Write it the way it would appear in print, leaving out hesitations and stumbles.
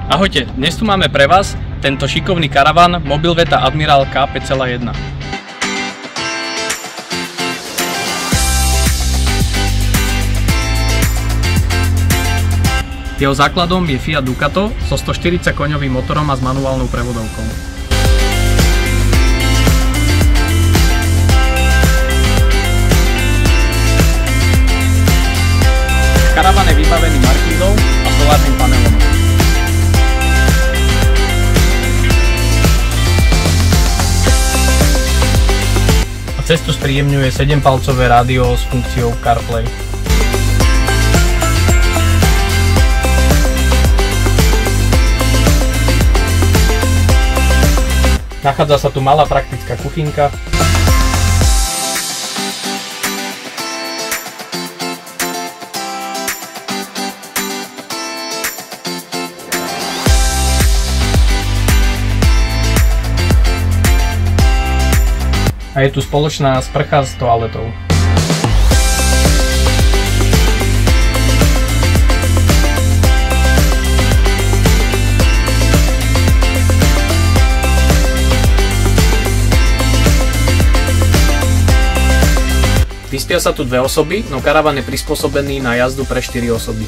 Ahojte, dnes tu máme pre vás tento šikovný karavan Mobilveta Admiral K5.1. Jeho základom je Fiat Ducato so 140 koňovým motorom a s manuálnou prevodovkou. Karavan je vybavený markízou a solárnym panelom. A cestu spríjemňuje 7-palcové rádio s funkciou CarPlay. Nachádza sa tu malá praktická kuchynka. A je tu spoločná sprcha s toaletou. Vyspia sa tu dve osoby, no karavan je prispôsobený na jazdu pre 4 osoby.